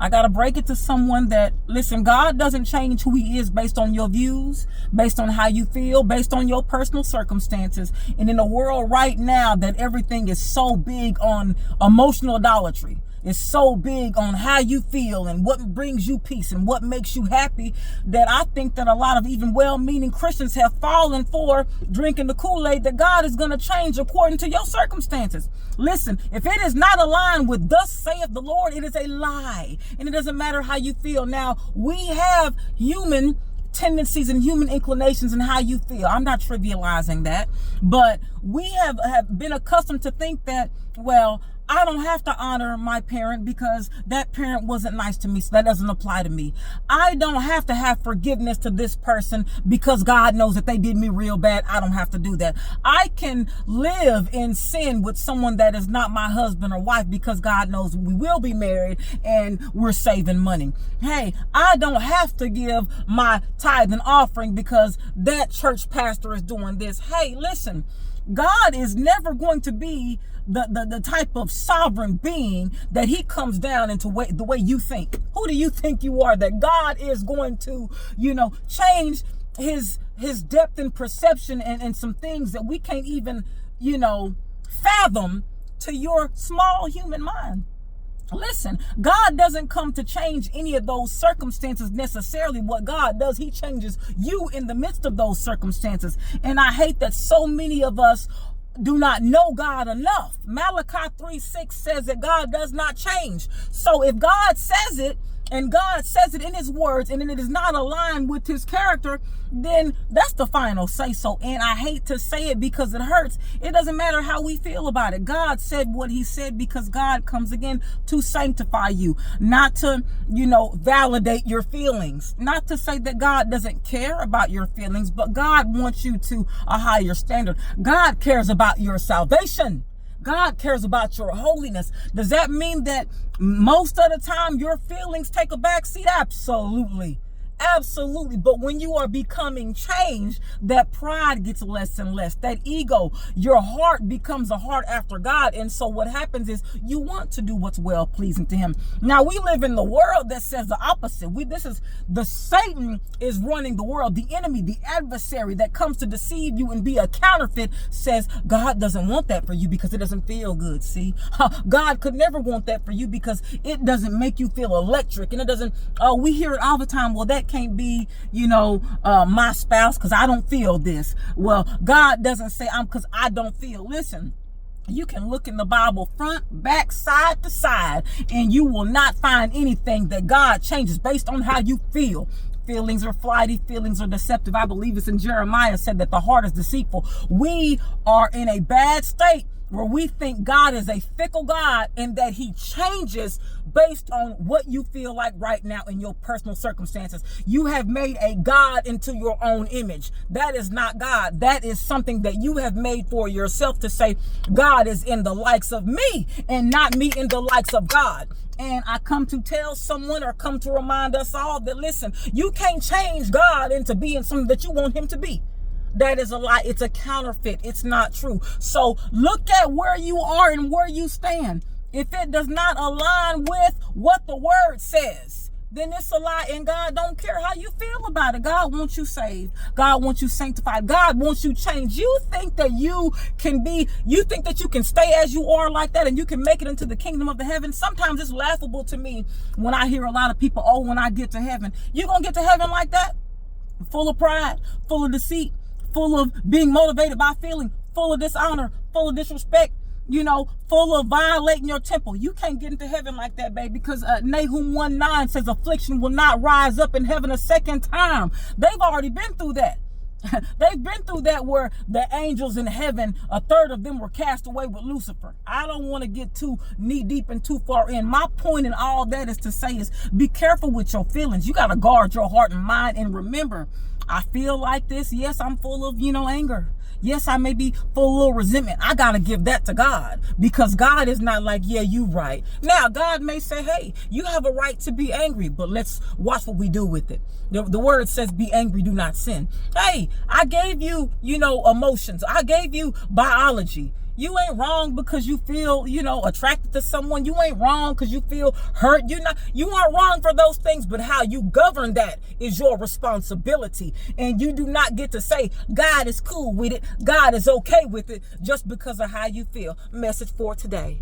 I got to break it to someone that, listen, God doesn't change who he is based on your views, based on how you feel, based on your personal circumstances. And in a world right now that everything is so big on emotional idolatry, it's so big on how you feel and what brings you peace and what makes you happy, that I think that a lot of even well-meaning Christians have fallen for drinking the Kool-Aid that God is going to change according to your circumstances. Listen, if it is not aligned with thus saith the Lord, it is a lie. And it doesn't matter how you feel. Now, we have human tendencies and human inclinations and how you feel. I'm not trivializing that, but we have been accustomed to think that, well, I don't have to honor my parent because that parent wasn't nice to me, so that doesn't apply to me. I don't have to have forgiveness to this person because God knows that they did me real bad. I don't have to do that. I can live in sin with someone that is not my husband or wife because God knows we will be married and we're saving money. Hey, I don't have to give my tithe and offering because that church pastor is doing this. Hey, listen, God is never going to be the type of sovereign being that he comes down into the way you think. Who do you think you are that God is going to, change his depth and perception and some things that we can't even, fathom to your small human mind? Listen, God doesn't come to change any of those circumstances necessarily. What God does, he changes you in the midst of those circumstances. And I hate that so many of us do not know God enough. Malachi 3:6 says that God does not change. So if God says it, and God says it in his words, and it is not aligned with his character, then that's the final say so. And I hate to say it because it hurts. It doesn't matter how we feel about it. God said what he said because God comes again to sanctify you, not to, validate your feelings. Not to say that God doesn't care about your feelings, but God wants you to a higher standard. God cares about your salvation. God cares about your holiness. Does that mean that most of the time your feelings take a back seat? Absolutely. Absolutely. But when you are becoming changed, that pride gets less and less. That ego, your heart becomes a heart after God. And so what happens is you want to do what's well pleasing to him. Now we live in the world that says the opposite. Satan is running the world. The enemy, the adversary that comes to deceive you and be a counterfeit says God doesn't want that for you because it doesn't feel good. See, God could never want that for you because it doesn't make you feel electric. And it doesn't, we hear it all the time. Well, that can't be, my spouse because I don't feel this. Well, God doesn't say I'm because I don't feel. Listen, you can look in the Bible front, back, side to side, and you will not find anything that God changes based on how you feel. Feelings are flighty. Feelings are deceptive. I believe it's in Jeremiah said that the heart is deceitful. We are in a bad state where we think God is a fickle God and that he changes based on what you feel like right now in your personal circumstances. You have made a God into your own image. That is not God. That is something that you have made for yourself to say God is in the likes of me and not me in the likes of God. And I come to tell someone or come to remind us all that, listen, you can't change God into being something that you want him to be. That is a lie. It's a counterfeit. It's not true. So look at where you are and where you stand. If it does not align with what the word says, then it's a lie, and God don't care how you feel about it. God wants you saved. God wants you sanctified. God wants you changed. You think that you think that you can stay as you are like that and you can make it into the kingdom of the heavens? Sometimes it's laughable to me when I hear a lot of people, when I get to heaven. You gonna get to heaven like that? Full of pride, full of deceit, full of being motivated by feeling, full of dishonor, full of disrespect, full of violating your temple. You can't get into heaven like that, baby, because Nahum 1:9 says affliction will not rise up in heaven a second time. They've already been through that. They've been through that where the angels in heaven, a third of them were cast away with Lucifer. I don't want to get too knee deep and too far in. My point in all that is to say is be careful with your feelings. You got to guard your heart and mind. And remember, I feel like this. Yes, I'm full of, anger. Yes, I may be full of a little resentment. I got to give that to God because God is not like, yeah, you right. Now, God may say, hey, you have a right to be angry, but let's watch what we do with it. The word says, be angry, do not sin. Hey, I gave you, emotions. I gave you biology. You ain't wrong because you feel, attracted to someone. You ain't wrong because you feel hurt. You aren't wrong for those things, but how you govern that is your responsibility. And you do not get to say God is cool with it, God is okay with it, just because of how you feel. Message for today.